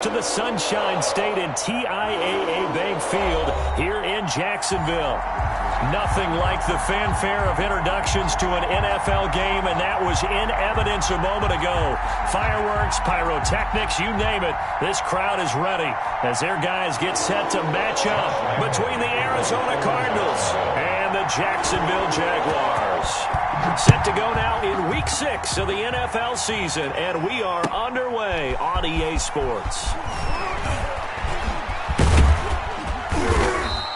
To the Sunshine State and TIAA Bank Field here in Jacksonville. Nothing like the fanfare of introductions to an NFL game, and that was in evidence a moment ago. Fireworks, pyrotechnics, you name it. This crowd is ready as their guys get set to match up between the Arizona Cardinals and the Jacksonville Jaguars. Set to go now in Week 6 of the NFL season, and we are underway on EA Sports.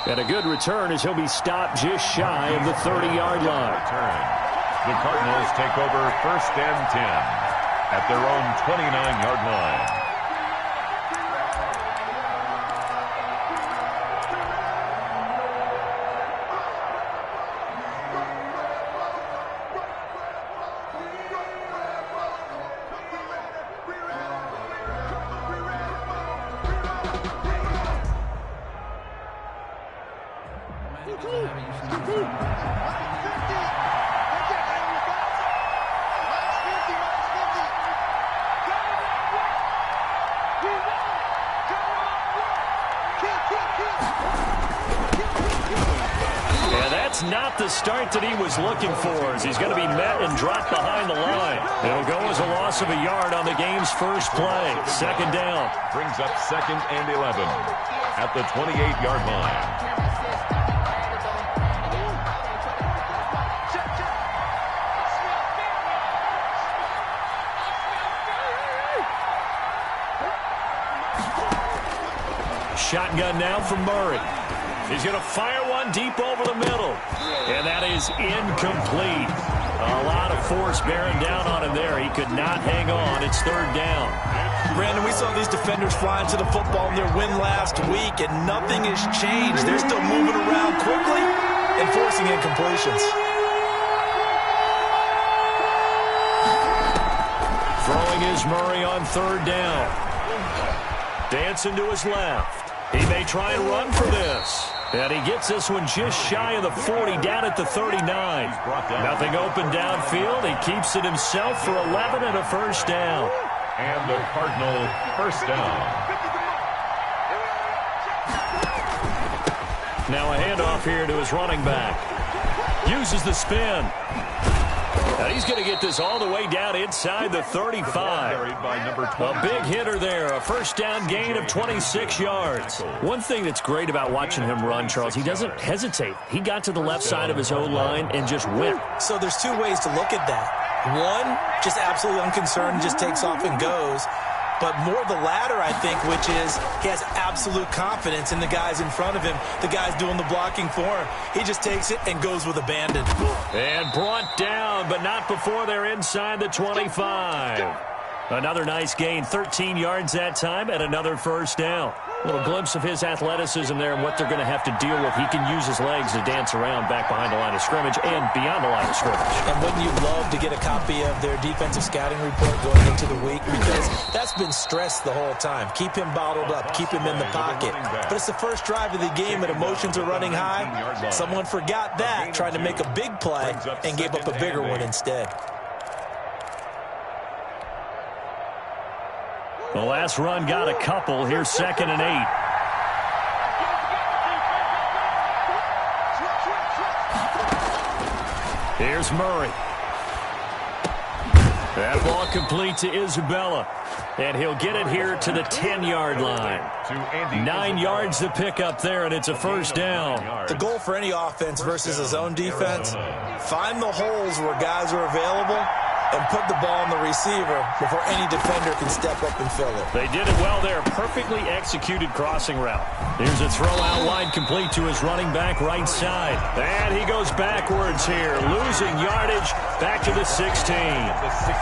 And a good return as he'll be stopped just shy of the 30-yard line. The Cardinals take over 1st and 10 at their own 29-yard line. Not the start that he was looking for, as he's going to be met and dropped behind the line. It'll go as a loss of a yard on the game's first play. 2nd down. Brings up 2nd and 11 at the 28-yard line. Shotgun now from Murray. He's going to fire one deep over the middle. And that is incomplete. A lot of force bearing down on him there. He could not hang on. It's 3rd down. Brandon, we saw these defenders flying to the football in their win last week, and nothing has changed. They're still moving around quickly and forcing incompletions. Throwing is Murray on 3rd down. Dancing to his left. He may try and run for this. And he gets this one just shy of the 40, down at the 39. Nothing open downfield. He keeps it himself for 11 and a 1st down. And the Cardinal 1st down. Now a handoff here to his running back. Uses the spin. Now he's going to get this all the way down inside the 35. A big hitter there. A 1st down gain of 26 yards. One thing that's great about watching him run, Charles, he doesn't hesitate. He got to the left side of his O-line and just went. So there's 2 ways to look at that. One, just absolutely unconcerned, just takes off and goes. But more the latter, I think, which is he has absolute confidence in the guys in front of him, the guys doing the blocking for him. He just takes it and goes with abandon. And brought down, but not before they're inside the 25. Another nice gain, 13 yards that time, and another 1st down. A little glimpse of his athleticism there and what they're going to have to deal with. He can use his legs to dance around back behind the line of scrimmage and beyond the line of scrimmage. And wouldn't you love to get a copy of their defensive scouting report going into the week? Because that's been stressed the whole time. Keep him bottled up. Keep him in the pocket. But it's the first drive of the game and emotions are running high. Someone forgot that, trying to make a big play and gave up a bigger one instead. The last run got a couple. Here's 2nd and 8. Here's Murray. That ball complete to Isabella. And he'll get it here to the 10-yard line. 9 yards to pick up there, and it's a 1st down. The goal for any offense versus a zone defense, find the holes where guys are available and put the ball on the receiver before any defender can step up and fill it. They did it well there. Perfectly executed crossing route. Here's a throw out wide complete to his running back right side. And he goes backwards here, losing yardage back to the 16.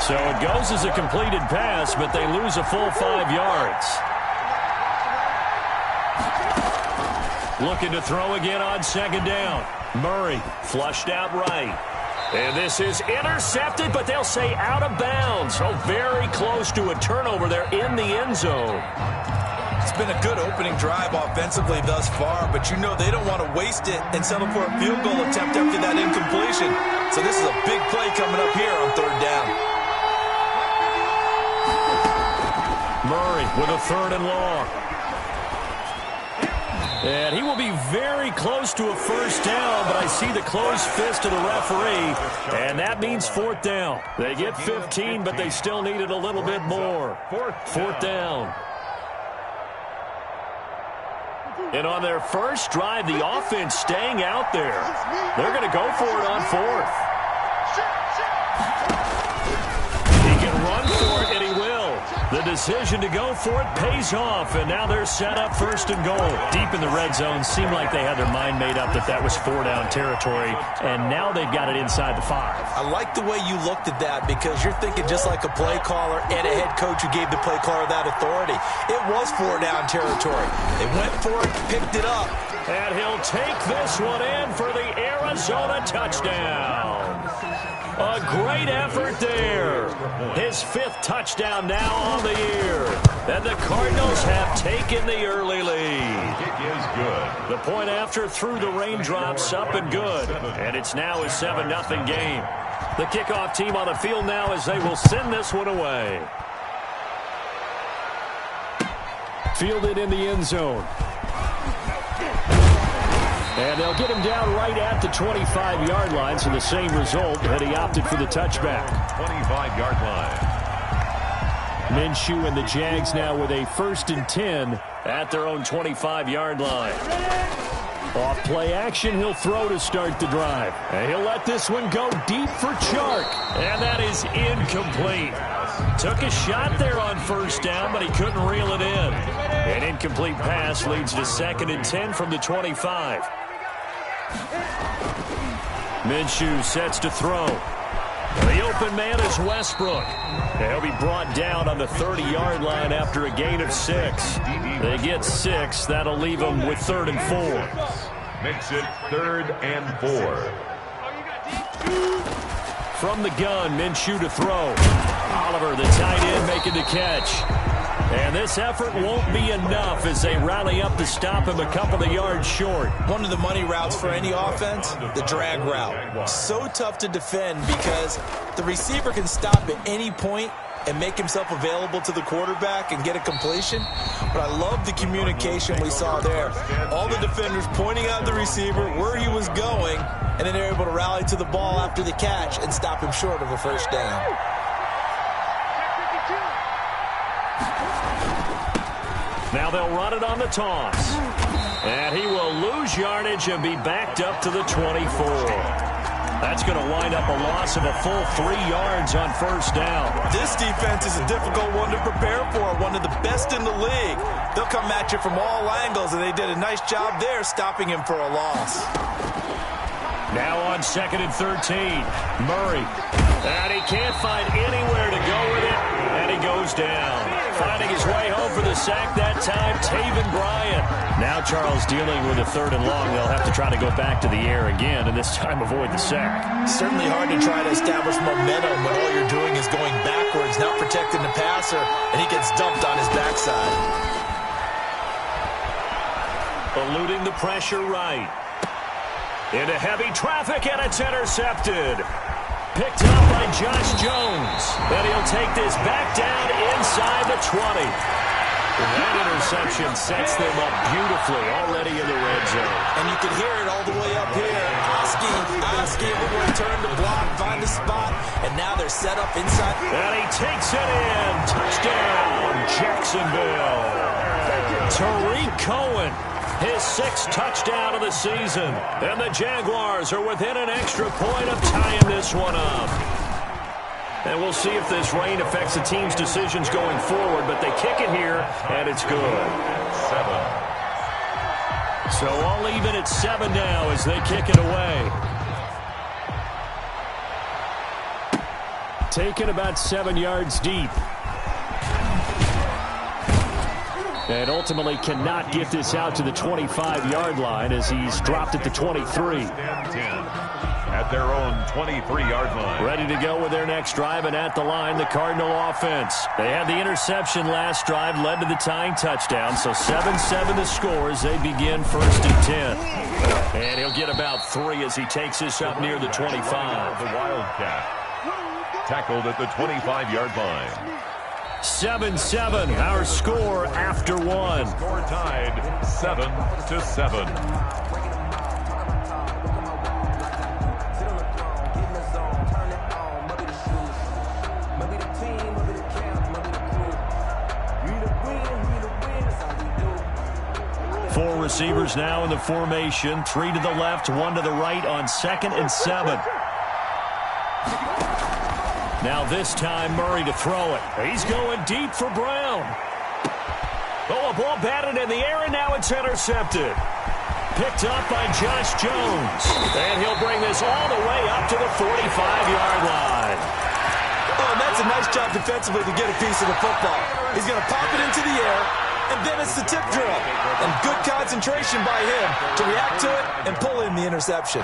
So it goes as a completed pass, but they lose a full 5 yards. Looking to throw again on 2nd down. Murray flushed out right. And this is intercepted, but they'll say out of bounds. Oh, very close to a turnover there in the end zone. It's been a good opening drive offensively thus far, but you know they don't want to waste it and settle for a field goal attempt after that incompletion. So this is a big play coming up here on 3rd down. Murray Murray with a 3rd and long. And he will be very close to a first down, but I see the closed fist of the referee, and that means 4th down. They get 15, but they still needed a little bit more. 4th down. And on their first drive, the offense staying out there. They're going to go for it on 4th. He can run for it, and he will. The decision to go for it pays off, and now they're set up 1st and goal. Deep in the red zone, seemed like they had their mind made up that was 4-down territory, and now they've got it inside the 5. I like the way you looked at that because you're thinking just like a play caller and a head coach who gave the play caller that authority. It was 4-down territory. They went for it, picked it up. And he'll take this one in for the Arizona touchdown. A great effort there. His 5th touchdown now on the year. And the Cardinals have taken the early lead. Kick is good. The point after through the raindrops, up and good. And it's now a 7-0 game. The kickoff team on the field now as they will send this one away. Fielded in the end zone. And they'll get him down right at the 25-yard line, so the same result, and he opted for the touchback. 25-yard line. Minshew and the Jags now with a 1st and 10 at their own 25-yard line. Off play action, he'll throw to start the drive. And he'll let this one go deep for Chark. And that is incomplete. Took a shot there on 1st down, but he couldn't reel it in. An incomplete pass leads to 2nd and 10 from the 25. Minshew sets to throw. The open man is Westbrook. He'll be brought down on the 30-yard line after a gain of 6. They get 6. That'll leave them with 3rd and 4. Makes it 3rd and 4. From the gun, Minshew to throw. Oliver, the tight end, making the catch. And this effort won't be enough as they rally up to stop him a couple of yards short. One of the money routes for any offense, the drag route. So tough to defend because the receiver can stop at any point and make himself available to the quarterback and get a completion. But I love the communication we saw there. All the defenders pointing out the receiver, where he was going, and then they're able to rally to the ball after the catch and stop him short of a first down. Now they'll run it on the toss. And he will lose yardage and be backed up to the 24. That's going to wind up a loss of a full 3 yards on 1st down. This defense is a difficult one to prepare for, one of the best in the league. They'll come at you from all angles, and they did a nice job there stopping him for a loss. Now on 2nd and 13, Murray. And he can't find anywhere to go with it, and he goes down. Finding his way home for the sack that time, Taven Bryan. Now Charles dealing with a 3rd and long. They'll have to try to go back to the air again, and this time avoid the sack. Certainly hard to try to establish momentum when all you're doing is going backwards, not protecting the passer, and he gets dumped on his backside. Eluding the pressure right. Into heavy traffic, and it's intercepted. Picked up by Josh Jones. And he'll take this back down inside the 20. That interception sets them up beautifully already in the red zone. And you can hear it all the way up here. Oski will return to block, find the spot, and now they're set up inside. And he takes it in. Touchdown, Jacksonville. Tariq Cohen. His 6th touchdown of the season. And the Jaguars are within an extra point of tying this one up. And we'll see if this rain affects the team's decisions going forward, but they kick it here, and it's good. 7. So all even at 7 now as they kick it away. Taken about 7 yards deep. And ultimately cannot get this out to the 25-yard line as he's dropped at the 23. At their own 23-yard line. Ready to go with their next drive, and at the line, the Cardinal offense. They had the interception last drive, led to the tying touchdown, so 7-7 the score as they begin 1st and 10. And he'll get about 3 as he takes this up near the 25. The Wildcat. Tackled at the 25-yard line. 7-7, our score after one. Score tied 7-7. Four receivers now in the formation. 3 to the left, 1 to the right on 2nd and 7. Now this time Murray to throw it. He's going deep for Brown. Oh, a ball batted in the air, and now it's intercepted. Picked up by Josh Jones. And he'll bring this all the way up to the 45-yard line. Oh, and that's a nice job defensively to get a piece of the football. He's going to pop it into the air, and then it's the tip drill. And good concentration by him to react to it and pull in the interception.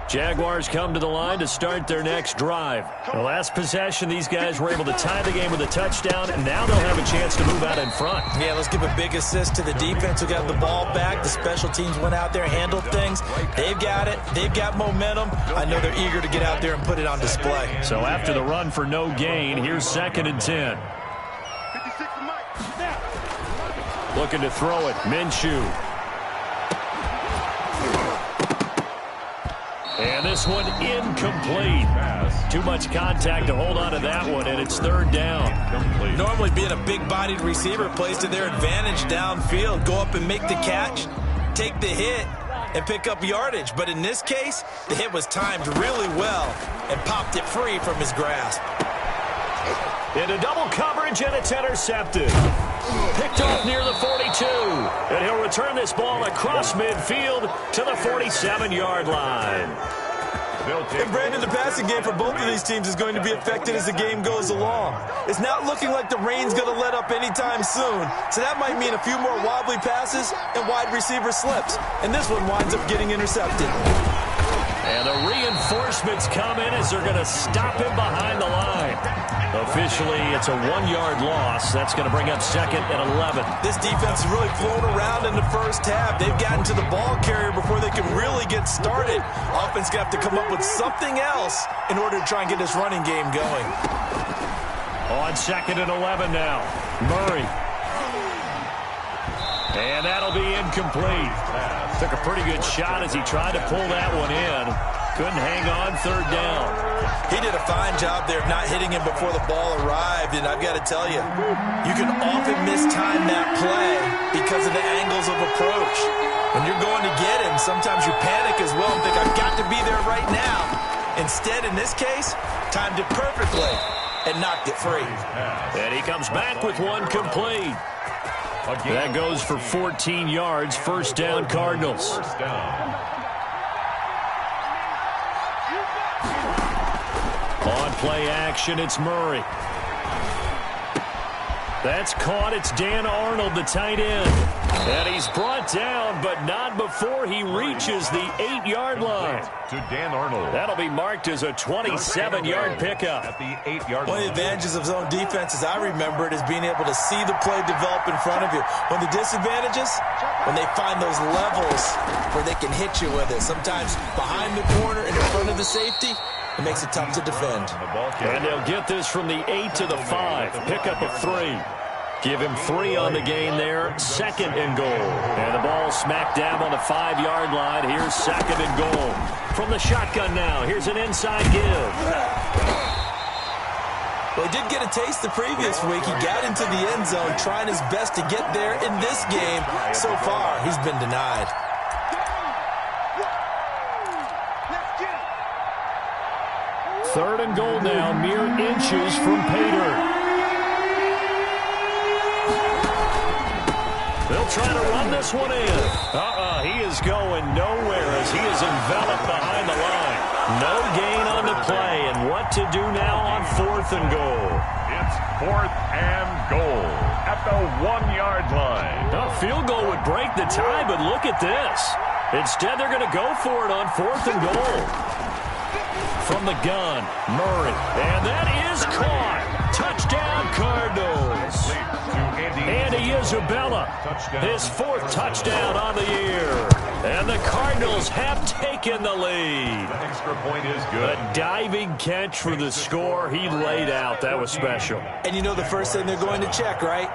Jaguars come to the line to start their next drive. The last possession, these guys were able to tie the game with a touchdown, and now they'll have a chance to move out in front. Yeah, let's give a big assist to the defense who got the ball back. The special teams went out there, handled things. They've got it. They've got momentum. I know they're eager to get out there and put it on display. So after the run for no gain, here's 2nd and 10. Looking to throw it, Minshew. And this one incomplete. Too much contact to hold on to that one, and it's 3rd down. Normally being a big-bodied receiver plays to their advantage downfield. Go up and make the catch, take the hit, and pick up yardage. But in this case, the hit was timed really well and popped it free from his grasp. Into double coverage, and it's intercepted. Picked off near the 42. And he'll return this ball across midfield to the 47-yard line. And Brandon, the passing game for both of these teams is going to be affected as the game goes along. It's not looking like the rain's going to let up anytime soon. So that might mean a few more wobbly passes and wide receiver slips. And this one winds up getting intercepted. And the reinforcements come in as they're going to stop him behind the line. Officially, it's a 1-yard loss. That's going to bring up 2nd and 11. This defense has really flown around in the first half. They've gotten to the ball carrier before they can really get started. Offense going to have to come up with something else in order to try and get this running game going. On 2nd and 11 now. Murray. And that'll be incomplete. Took a pretty good shot as he tried to pull that one in. Couldn't hang on 3rd down. He did a fine job there of not hitting him before the ball arrived, and I've got to tell you, you can often mistime that play because of the angles of approach. When you're going to get him, sometimes you panic as well and think, I've got to be there right now. Instead, in this case, timed it perfectly and knocked it free. And he comes back with one complete. That goes for 14 yards. 1st down, Cardinals. On play action, it's Murray. That's caught. It's Dan Arnold, the tight end. And he's brought down, but not before he reaches the 8-yard line. To Dan Arnold. That'll be marked as a 27-yard pickup. At the 8-yard line. One of the advantages of zone defense, as I remember it, is being able to see the play develop in front of you. One of the disadvantages, when they find those levels where they can hit you with it. Sometimes behind the corner and in front of the safety, it makes it tough to defend. And they'll get this from the 8 to the 5. Pickup of 3. Give him 3 on the gain there. 2nd and goal. And the ball smacked down on the 5-yard line. Here's 2nd and goal. From the shotgun now, here's an inside give. Well, he did get a taste the previous week. He got into the end zone trying his best to get there in this game. So far, he's been denied. Third and goal now, mere inches from Pater. They'll try to run this one in. He is going nowhere as he is enveloped behind the line. No gain on the play, and what to do now on 4th and goal. It's 4th and goal at the 1-yard line. A field goal would break the tie, but look at this. Instead, they're going to go for it on 4th and goal. From the gun, Murray. And that is caught. Touchdown, Cardinals. Andy Isabella, his 4th touchdown on the year. And the Cardinals have taken the lead. The extra point is good. A diving catch for the score he laid out. That was special. And you know the first thing they're going to check, right?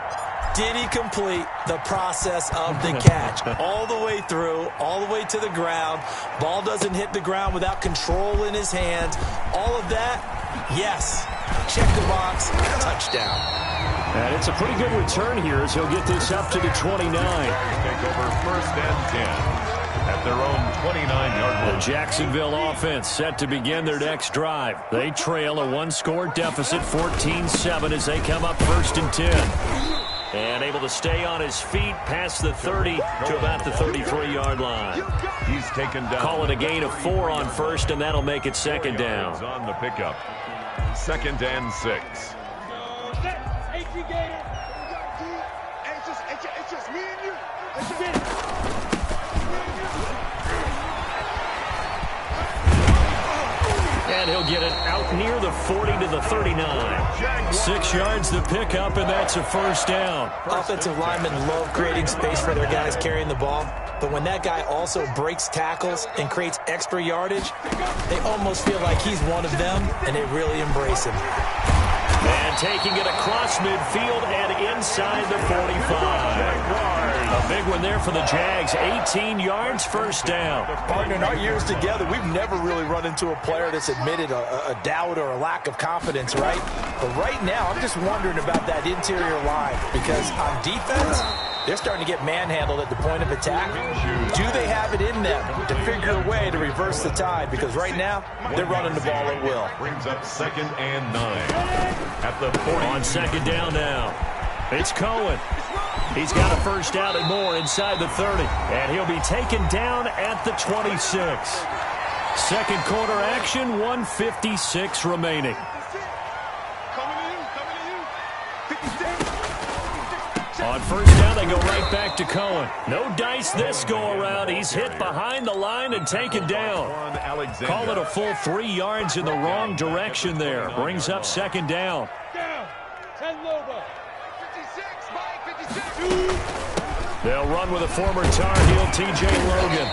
Did he complete the process of the catch? All the way through, all the way to the ground. Ball doesn't hit the ground without control in his hands. All of that, yes. Check the box, touchdown. And it's a pretty good return here as he'll get this up to the 29. Take over 1st and 10 at their own 29-yard line. The Jacksonville offense set to begin their next drive. They trail a 1-score deficit, 14-7, as they come up 1st and 10. And able to stay on his feet past the 30 to about the 33-yard line. He's taken down. Call it a gain of 4 on 1st, and that'll make it 2nd down. On the pickup. 2nd and 6. It's just me and you. And he'll get it out near the 40 to the 39. 6 yards to pick up, and that's a 1st down. Offensive linemen love creating space for their guys carrying the ball. But when that guy also breaks tackles and creates extra yardage, they almost feel like he's one of them, and they really embrace him. And taking it across midfield and inside the 45. A big one there for the Jags. 18 yards, 1st down. Partner, in our years together, we've never really run into a player that's admitted a doubt or a lack of confidence, right? But right now, I'm just wondering about that interior line because on defense, they're starting to get manhandled at the point of attack. Do they have it in them to figure a way to reverse the tide? Because right now, they're running the ball at will. Brings up 2nd and 9 at the 40. On 2nd down now. It's Cohen. He's got a 1st down and more inside the 30. And he'll be taken down at the 26. 2nd quarter action, 1:56 remaining. On 1st down, they go right back to Cohen. No dice this go-around. He's hit behind the line and taken down. Call it a full 3 yards in the wrong direction there. Brings up 2nd down. They'll run with a former Tar Heel, T.J. Logan.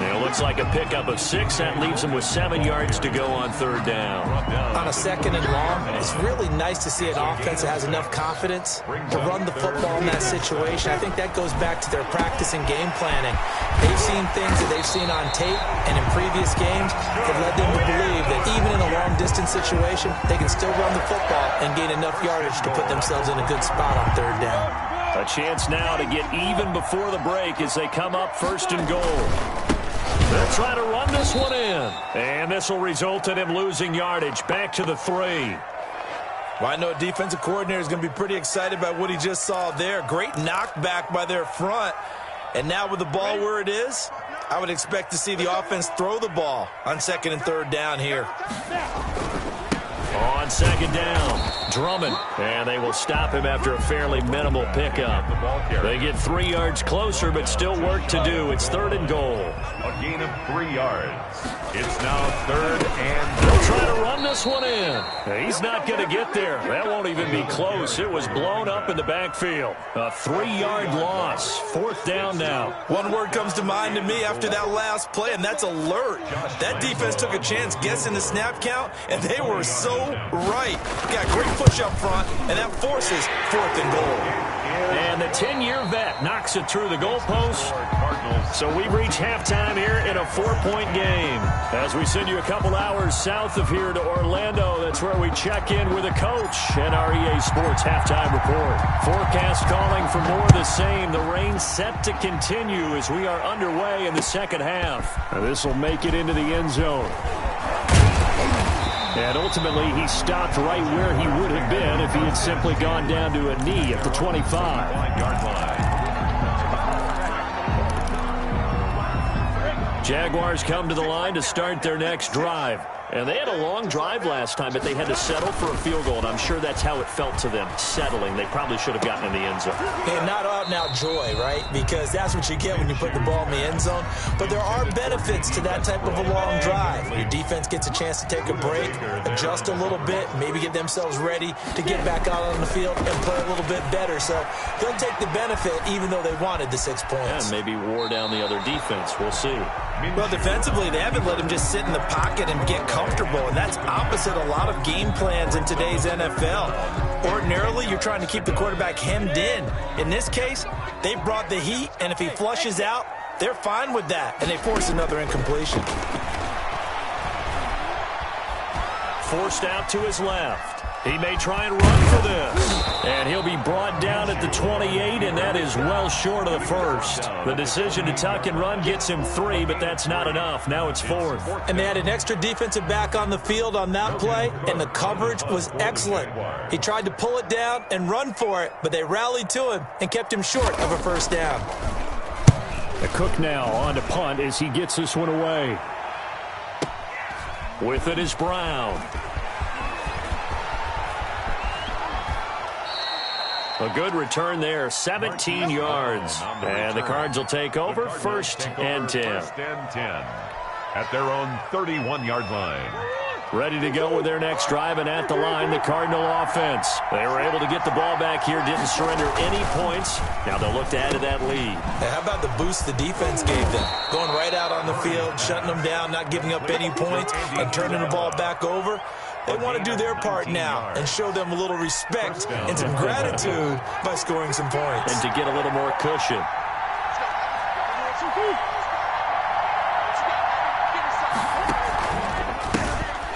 It looks like a pickup of 6. That leaves them with 7 yards to go on 3rd down. On a 2nd and long, it's really nice to see an offense that has enough confidence to run the football in that situation. I think that goes back to their practice and game planning. They've seen things that they've seen on tape and in previous games that led them to believe that even in a long-distance situation, they can still run the football and gain enough yardage to put themselves in a good spot on 3rd down. A chance now to get even before the break as they come up 1st and goal. They'll try to run this one in. And this will result in him losing yardage. Back to the 3. Well, I know a defensive coordinator is going to be pretty excited about what he just saw there. Great knockback by their front. And now with the ball where it is, I would expect to see the offense throw the ball on 2nd and 3rd down here. On 2nd down, Drummond. And they will stop him after a fairly minimal pickup. They get 3 yards closer, but still work to do. It's 3rd and goal. A gain of 3 yards. It's now 3rd and... They'll try to run this one in. He's not going to get there. That won't even be close. It was blown up in the backfield. A 3-yard loss. 4th down now. One word comes to mind to me after that last play, and that's alert. That defense took a chance guessing the snap count, and they were so right. Got great push up front, and that forces 4th and goal. And the 10-year vet knocks it through the goalpost. So we reach halftime here in a 4-point game. As we send you a couple hours south of here to Orlando, that's where we check in with a coach at our EA Sports Halftime Report. Forecast calling for more of the same. The rain set to continue as we are underway in the 2nd half. This will make it into the end zone. And ultimately, he stopped right where he would have been if he had simply gone down to a knee at the 25-yard line. Jaguars come to the line to start their next drive. And they had a long drive last time, but they had to settle for a field goal, and I'm sure that's how it felt to them, settling. They probably should have gotten in the end zone. And not out-and-out joy, right? Because that's what you get when you put the ball in the end zone. But there are benefits to that type of a long drive. Your defense gets a chance to take a break, adjust a little bit, maybe get themselves ready to get back out on the field and play a little bit better. So they'll take the benefit even though they wanted the 6 points. And maybe wore down the other defense. We'll see. Well, defensively, they haven't let him just sit in the pocket and get comfortable, and that's opposite a lot of game plans in today's NFL. Ordinarily, you're trying to keep the quarterback hemmed in. In this case, they brought the heat, and if he flushes out, they're fine with that, and they force another incompletion. Forced out to his left. He may try and run for this. And he'll be brought down at the 28, and that is well short of the first. The decision to tuck and run gets him 3, but that's not enough. Now it's 4th. And they had an extra defensive back on the field on that play, and the coverage was excellent. He tried to pull it down and run for it, but they rallied to him and kept him short of a first down. The Cook now on to punt as he gets this one away. With it is Brown. A good return there, 17 yards. And the Cards will take over, 1st and 10. At their own 31-yard line. Ready to go with their next drive, and at the line, the Cardinal offense. They were able to get the ball back here, didn't surrender any points. Now they'll look to add to that lead. Hey, how about the boost the defense gave them? Going right out on the field, shutting them down, not giving up any points, and turning the ball back over. They want to do their part now and show them a little respect and some gratitude by scoring some points. And to get a little more cushion.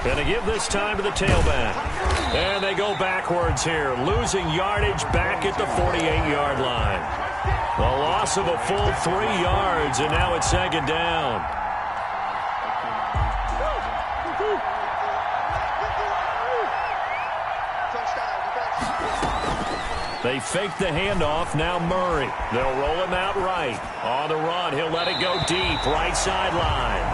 Going to give this time to the tailback. And they go backwards here, losing yardage back at the 48-yard line. The loss of a full 3 yards, and now it's 2nd down. They fake the handoff. Now Murray. They'll roll him out right. On the run, he'll let it go deep. Right sideline.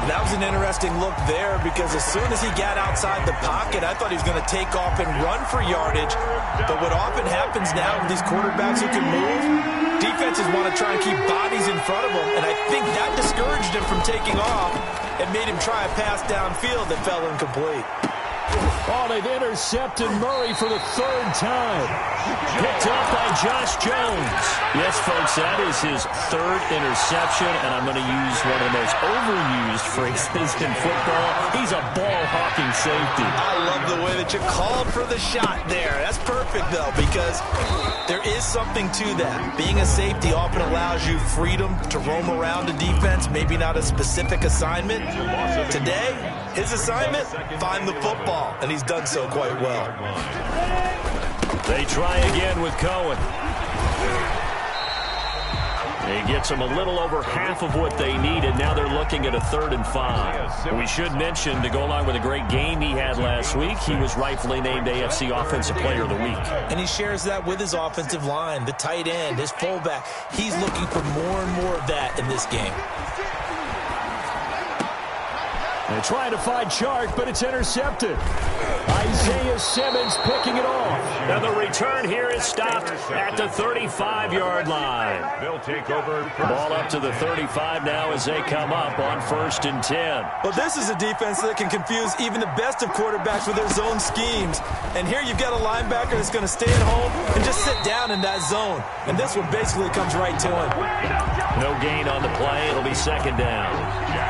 That was an interesting look there because as soon as he got outside the pocket, I thought he was going to take off and run for yardage. But what often happens now with these quarterbacks who can move, defenses want to try and keep bodies in front of them. And I think that discouraged him from taking off and made him try a pass downfield that fell incomplete. Oh, they've intercepted Murray for the 3rd time. Picked up by Josh Jones. Yes, folks, that is his 3rd interception, and I'm going to use one of the most overused phrases in football. He's a ball-hawking safety. I love the way that you called for the shot there. That's perfect, though, because there is something to that. Being a safety often allows you freedom to roam around a defense, maybe not a specific assignment. Today, his assignment, find the football, and he's done so quite well. They try again with Cohen. He gets them a little over half of what they needed. Now they're looking at a 3rd and 5. We should mention, to go along with a great game he had last week, he was rightfully named AFC Offensive Player of the Week. And he shares that with his offensive line, the tight end, his fullback. He's looking for more and more of that in this game. They're trying to find Chark, but it's intercepted. Isaiah Simmons picking it off. And the return here is stopped at the 35-yard line. They'll take over. Ball up to the 35 now as they come up on 1st and 10. Well, this is a defense that can confuse even the best of quarterbacks with their zone schemes. And here you've got a linebacker that's going to stay at home and just sit down in that zone. And this one basically comes right to him. No gain on the play. It'll be 2nd down.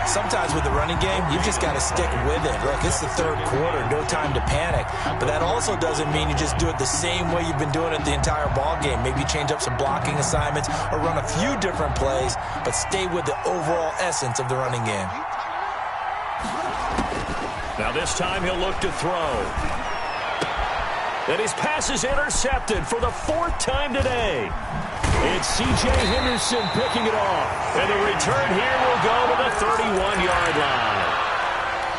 Sometimes with the running game, you've just got to stick with it. Look, it's the 3rd quarter, no time to panic. But that also doesn't mean you just do it the same way you've been doing it the entire ball game. Maybe change up some blocking assignments or run a few different plays, but stay with the overall essence of the running game. Now this time he'll look to throw. And his pass is intercepted for the 4th time today. It's C.J. Henderson picking it off. And the return here will go to the 31-yard line.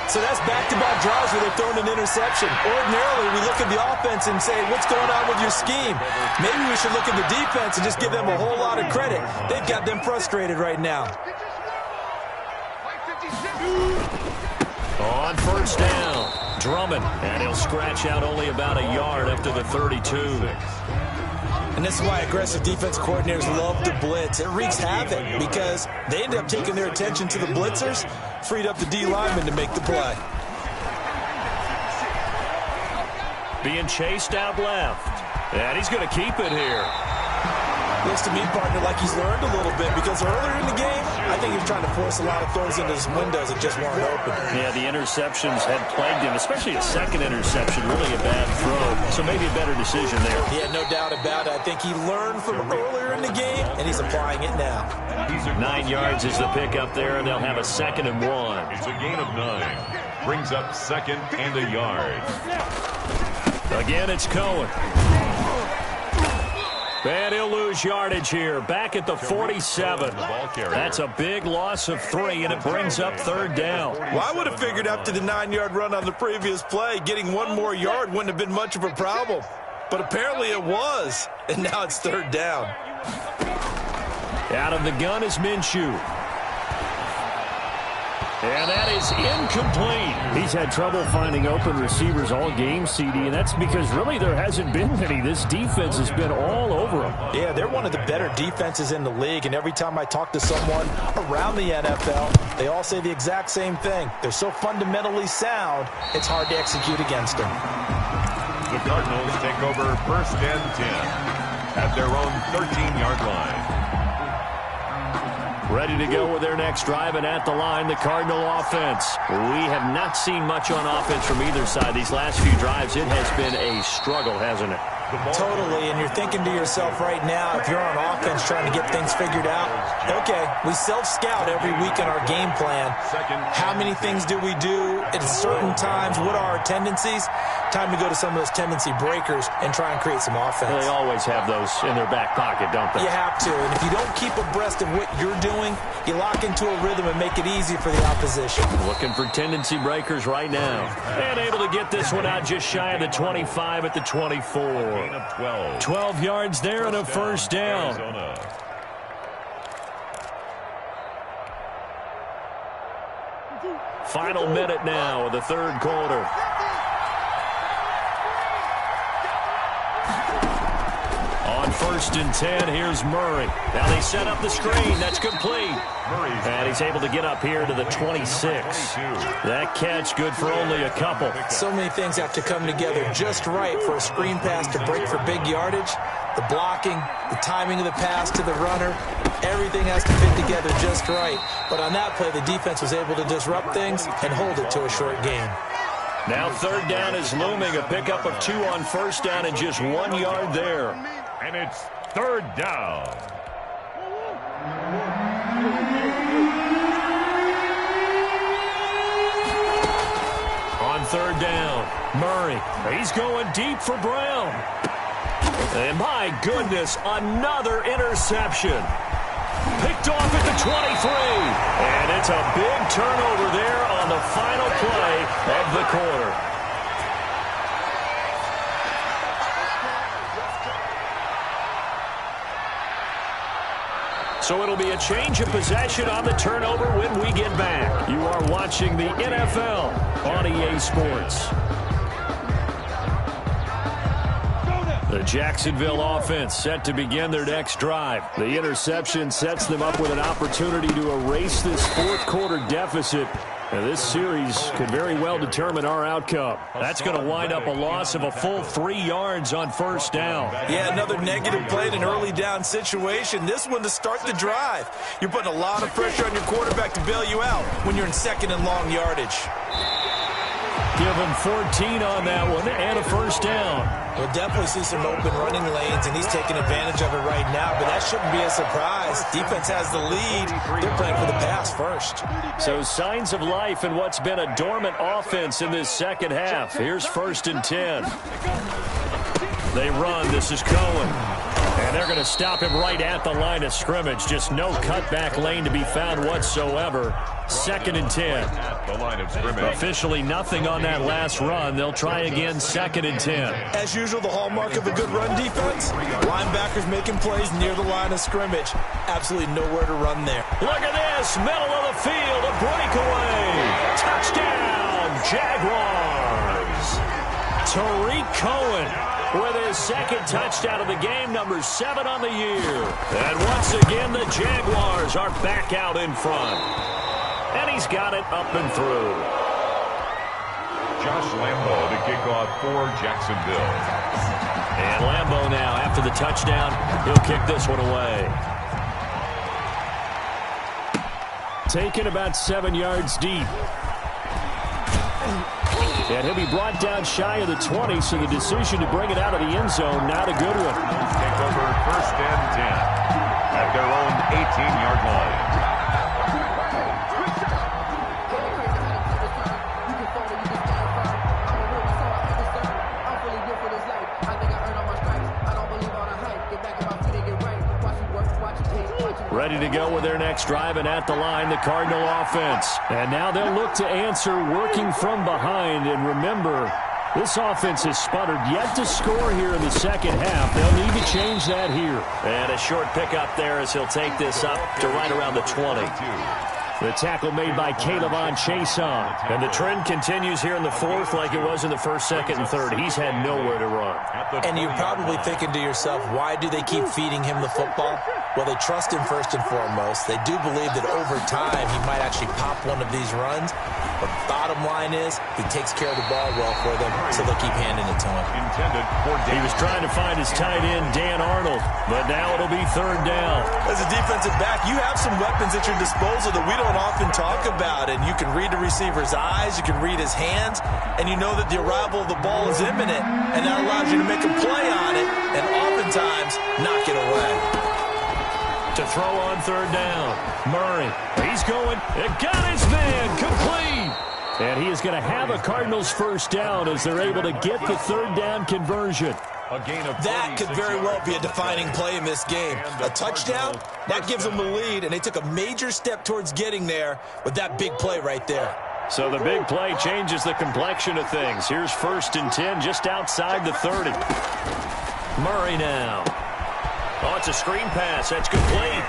So that's back-to-back drives where they've thrown an interception. Ordinarily, we look at the offense and say, what's going on with your scheme? Maybe we should look at the defense and just give them a whole lot of credit. They've got them frustrated right now. On On first down, Drummond, and he'll scratch out only about a yard up to the 32. And this is why aggressive defense coordinators love to blitz. It wreaks havoc because they end up taking their attention to the blitzers, freed up the D lineman to make the play. Being chased out left, and he's going to keep it here. Looks to me, partner, like he's learned a little bit because earlier in the game, I think he was trying to force a lot of throws into his windows that just weren't open. Yeah, the interceptions had plagued him, especially a second interception, really a bad throw. So maybe a better decision there. Yeah, no doubt about it. I think he learned from earlier in the game, and he's applying it now. 9 yards is the pickup there, and they'll have a 2nd and 1. It's a gain of 9. Brings up 2nd and a yard. Again, it's Cohen. And he'll lose yardage here. Back at the 47. That's a big loss of 3, and it brings up 3rd down. Well, I would have figured after the 9-yard run on the previous play, getting 1 more yard wouldn't have been much of a problem. But apparently it was, and now it's 3rd down. Out of the gun is Minshew. And that is incomplete. He's had trouble finding open receivers all game, CD, and that's because really there hasn't been many. This defense has been all over them. Yeah, they're one of the better defenses in the league, and every time I talk to someone around the NFL, they all say the exact same thing. They're so fundamentally sound, it's hard to execute against them. The Cardinals take over 1st and 10 at their own 13-yard line. Ready to go with their next drive, and at the line, the Cardinal offense. We have not seen much on offense from either side. These last few drives, it has been a struggle, hasn't it? Totally, and you're thinking to yourself right now, if you're on offense trying to get things figured out, okay, we self-scout every week in our game plan. How many things do we do at certain times? What are our tendencies? Time to go to some of those tendency breakers and try and create some offense. They always have those in their back pocket, don't they? You have to, and if you don't keep abreast of what you're doing, you lock into a rhythm and make it easy for the opposition. Looking for tendency breakers right now. And able to get this one out just shy of the 25 at the 24. 12 yards there and a 1st down. Final minute now of the 3rd quarter. On 1st and 10, here's Murray. Now they set up the screen. That's complete. And he's able to get up here to the 26. That catch good for only a couple. So many things have to come together just right for a screen pass to break for big yardage. The blocking, the timing of the pass to the runner, everything has to fit together just right. But on that play, the defense was able to disrupt things and hold it to a short gain. Now 3rd down is looming. A pickup of 2 on 1st down and just 1 yard there. And it's 3rd down. On 3rd down, Murray. He's going deep for Brown. And my goodness, another interception. Picked off at the 23. And it's a big turnover there on the final play of the quarter. So it'll be a change of possession on the turnover when we get back. You are watching the NFL on EA Sports. The Jacksonville offense set to begin their next drive. The interception sets them up with an opportunity to erase this 4th quarter deficit. And this series could very well determine our outcome. That's going to wind up a loss of a full 3 yards on 1st down. Yeah, another negative play in an early down situation. This one to start the drive. You're putting a lot of pressure on your quarterback to bail you out when you're in 2nd and long yardage. Give him 14 on that one and a 1st down. We'll definitely see some open running lanes, and he's taking advantage of it right now, but that shouldn't be a surprise. Defense has the lead. They're playing for the pass first. So signs of life in what's been a dormant offense in this 2nd half. Here's 1st and 10. They run. This is Cohen. And they're going to stop him right at the line of scrimmage. Just no cutback lane to be found whatsoever. 2nd and 10. The line of scrimmage. Officially nothing on that last run. They'll try again 2nd and 10. As usual, the hallmark of a good run defense, linebackers making plays near the line of scrimmage. Absolutely nowhere to run there. Look at this. Middle of the field. A breakaway. Touchdown, Jaguars. Tariq Cohen with his second touchdown of the game, number 7 on the year. And once again, the Jaguars are back out in front. And he's got it up and through. Josh Lambo to kick off for Jacksonville. And Lambo now, after the touchdown, he'll kick this one away. Taken about 7 yards deep. And he'll be brought down shy of the 20, so the decision to bring it out of the end zone, not a good one. Take over first and 10 at their own 18-yard line. Ready to go with their next drive, and at the line, the Cardinal offense. And now they'll look to answer working from behind. And remember, this offense has sputtered, yet to score here in the second half. They'll need to change that here. And a short pickup there as he'll take this up to right around the 20. The tackle made by Calebon Chason. And the trend continues here in the fourth like it was in the first, second, and third. He's had nowhere to run. And you're probably thinking to yourself, why do they keep feeding him the football? Well, they trust him first and foremost. They do believe that over time he might actually pop one of these runs. But the bottom line is he takes care of the ball well for them, so they'll keep handing it to him. He was trying to find his tight end, Dan Arnold, but now it'll be third down. As a defensive back, you have some weapons at your disposal that we don't often talk about, and you can read the receiver's eyes, you can read his hands, and you know that the arrival of the ball is imminent, and that allows you to make a play on it and oftentimes knock it away. To throw on third down, Murray, he's going, it got his man, complete. And he is going to have a Cardinals first down as they're able to get the third down conversion. That could very well be a defining play in this game. A touchdown, that gives them the lead, and they took a major step towards getting there with that big play right there. So the big play changes the complexion of things. Here's first and 10 just outside the 30. Murray now. Oh, it's a screen pass. That's complete.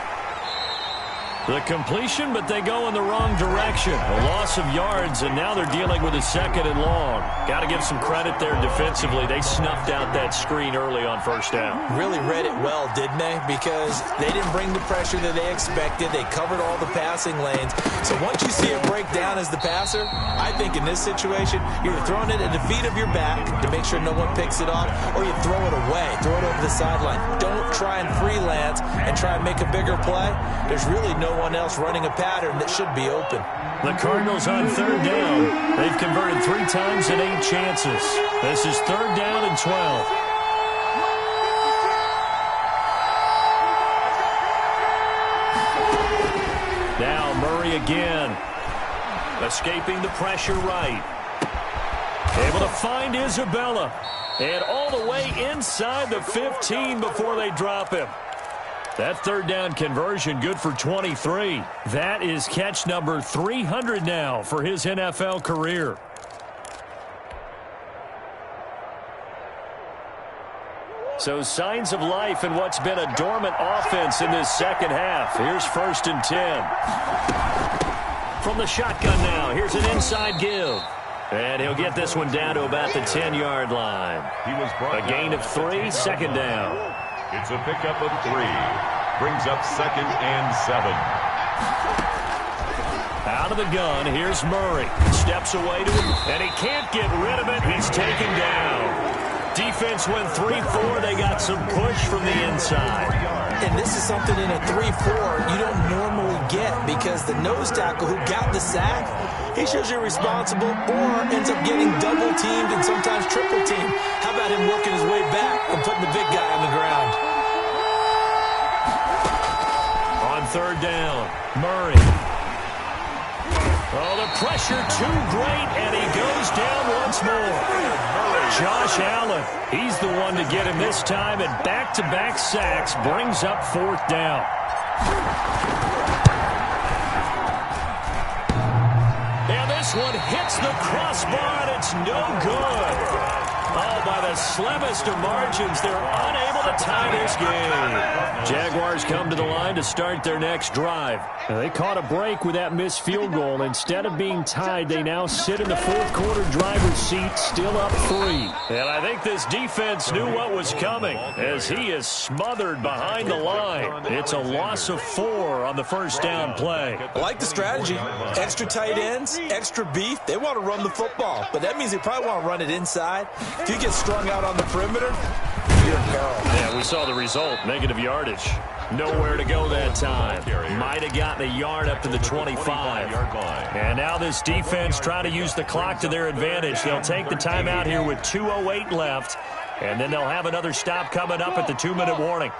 The completion, but they go in the wrong direction. A loss of yards, and now they're dealing with a second and long. Got to give some credit there defensively. They snuffed out that screen early on first down. Really read it well, didn't they? Because they didn't bring the pressure that they expected. They covered all the passing lanes. So once you see it break down as the passer, I think in this situation, you're throwing it at the feet of your back to make sure no one picks it off, or you throw it away, throw it over the sideline. Don't try and freelance and try and make a bigger play. There's really no one else running a pattern that should be open. The Cardinals on third down. They've converted 3 times in 8 chances. This is third down and 12. Now Murray again. Escaping the pressure right. Able to find Isabella. And all the way inside the 15 before they drop him. That third down conversion good for 23. That is catch number 300 now for his NFL career. So signs of life in what's been a dormant offense in this second half. Here's first and 10. From the shotgun now, here's an inside give. And he'll get this one down to about the 10-yard line. A gain of 3, second down. It's a pickup of 3. Brings up second and 7. Out of the gun, here's Murray. Steps away to him, and he can't get rid of it. He's taken down. Defense went 3-4. They got some push from the inside. And this is something in a 3-4 you don't normally get because the nose tackle who got the sack, he shows you're responsible or ends up getting double-teamed and sometimes triple-teamed. How about him working his way back and putting the big guy on the ground? On third down, Murray. Oh, the pressure too great, and he goes down once more. Josh Allen, he's the one to get him this time, and back-to-back sacks brings up fourth down. And this one hits the crossbar, and it's no good. Oh, by the slimmest of margins, they're unable to tie this game. Jaguars come to the line to start their next drive. Now, they caught a break with that missed field goal. Instead of being tied, they now sit in the fourth quarter driver's seat, still up 3. And I think this defense knew what was coming as he is smothered behind the line. It's a loss of 4 on the first down play. I like the strategy. Extra tight ends, extra beef. They want to run the football, but that means they probably want to run it inside. If you get strung out on the perimeter, you're in peril. Yeah, we saw the result, negative yardage. Nowhere to go that time. Might have gotten a yard up to the 25. And now this defense trying to use the clock to their advantage. They'll take the timeout here with 2:08 left, and then they'll have another stop coming up at the 2-minute warning.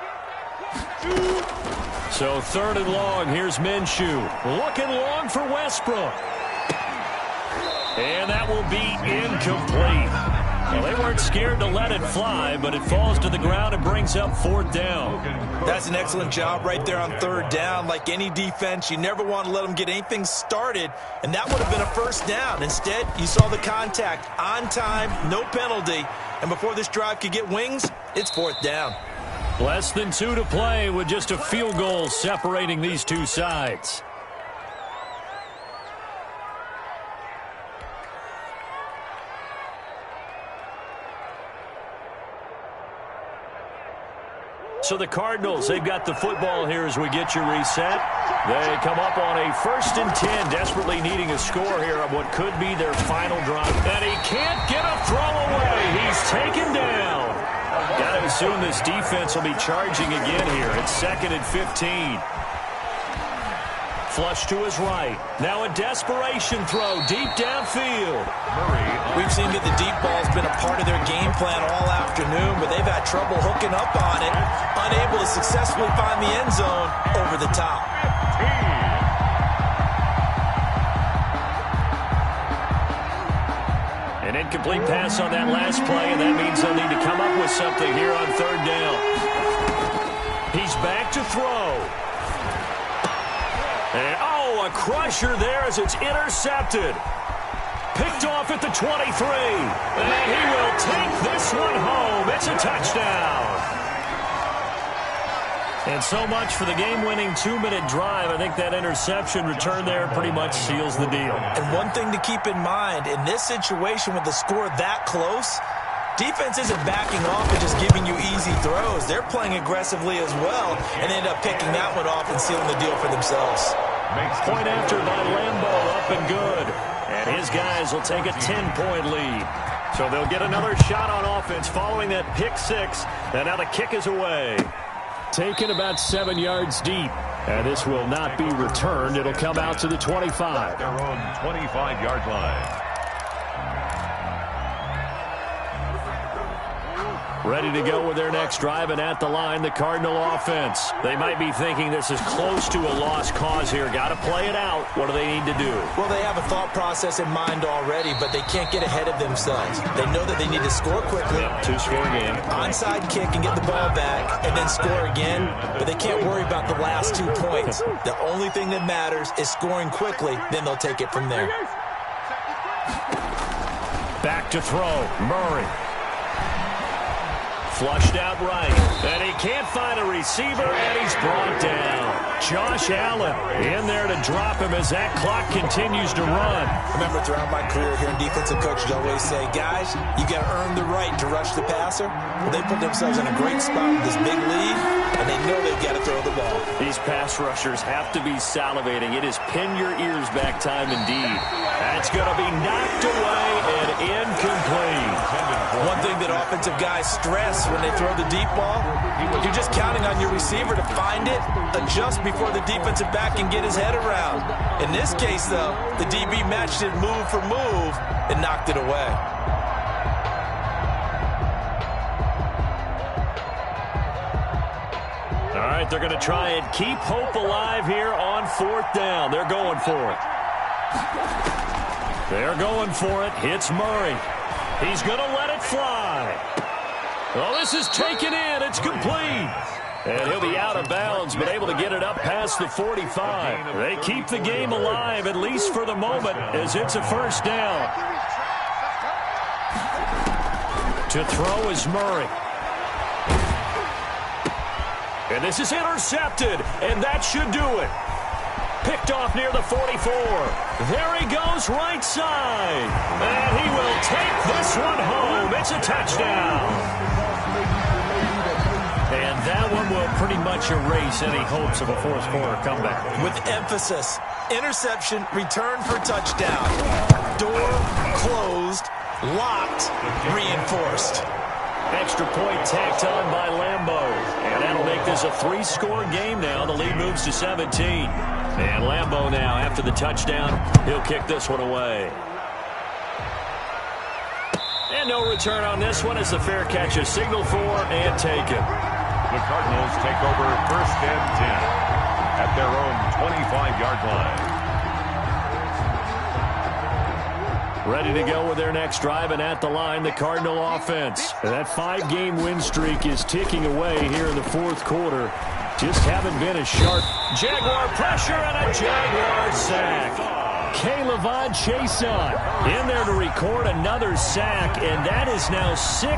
So 3rd and long, here's Minshew. Looking long for Westbrook. And that will be incomplete. Well, they weren't scared to let it fly, but it falls to the ground and brings up 4th down. That's an excellent job right there on 3rd down. Like any defense, you never want to let them get anything started, and that would have been a 1st down. Instead, you saw the contact on time, no penalty, and before this drive could get wings, it's 4th down. Less than 2 to play with just a field goal separating these two sides. So the Cardinals, they've got the football here as we get you reset. They come up on a 1st and 10, desperately needing a score here on what could be their final drive. And he can't get a throw away. He's taken down. Got to assume this defense will be charging again here. It's 2nd and 15. Flush to his right. Now a desperation throw deep downfield. We've seen that the deep ball has been a part of their game plan all afternoon, but they've had trouble hooking up on it, unable to successfully find the end zone over the top. An incomplete pass on that last play, and that means they'll need to come up with something here on 3rd down. He's back to throw. And, a crusher there as it's intercepted. Picked off at the 23. And he will take this one home. It's a touchdown. And so much for the game-winning 2-minute drive. I think that interception return there pretty much seals the deal. And one thing to keep in mind, in this situation with the score that close, defense isn't backing off and just giving you easy throws. They're playing aggressively as well, and they end up picking that one off and sealing the deal for themselves. Point after by Lambeau, up and good. And his guys will take a 10-point lead. So they'll get another shot on offense following that pick 6. And now the kick is away. Taken about 7 yards deep. And this will not be returned. It'll come out to the 25. Their own 25-yard line. Ready to go with their next drive, and at the line, the Cardinal offense. They might be thinking this is close to a lost cause here. Got to play it out. What do they need to do? Well, they have a thought process in mind already, but they can't get ahead of themselves. They know that they need to score quickly. Yep, 2-score game. Onside kick and get the ball back, and then score again. But they can't worry about the last 2 points. The only thing that matters is scoring quickly. Then they'll take it from there. Back to throw. Murray. Flushed out right. And he can't find a receiver, and he's brought down. Josh Allen in there to drop him as that clock continues to run. Remember, throughout my career here in defensive coaches always say, guys, you got to earn the right to rush the passer. Well, they put themselves in a great spot with this big lead, and they know they've got to throw the ball. These pass rushers have to be salivating. It is pin your ears back time indeed. That's going to be knocked away and incomplete. One thing that offensive guys stress when they throw the deep ball, you're just counting on your receiver to find it, adjust before the defensive back can get his head around. In this case, though, the DB matched it move for move and knocked it away. All right, they're going to try and keep hope alive here on 4th down. They're going for it. They're going for it. Hits Murray. He's going to let it fly. Well, this is taken in. It's complete. And he'll be out of bounds, but able to get it up past the 45. They keep the game alive, at least for the moment, as it's a 1st down. To throw is Murray. And this is intercepted, and that should do it. Picked off near the 44. There he goes, right side. And he will take this one home. It's a touchdown. And that one will pretty much erase any hopes of a fourth quarter comeback. With emphasis, interception, return for touchdown. Door closed, locked, reinforced. Extra point tacked on by Lambeau. And that'll make this a 3-score game now. The lead moves to 17. And Lambeau now, after the touchdown, he'll kick this one away. And no return on this one as the fair catch is signaled for and taken. The Cardinals take over 1st and 10 at their own 25-yard line. Ready to go with their next drive, and at the line, the Cardinal offense. That 5-game win streak is ticking away here in the fourth quarter. Just haven't been as sharp. Jaguar pressure and a Jaguar sack. K'Lavon Chaisson in there to record another sack, and that is now 6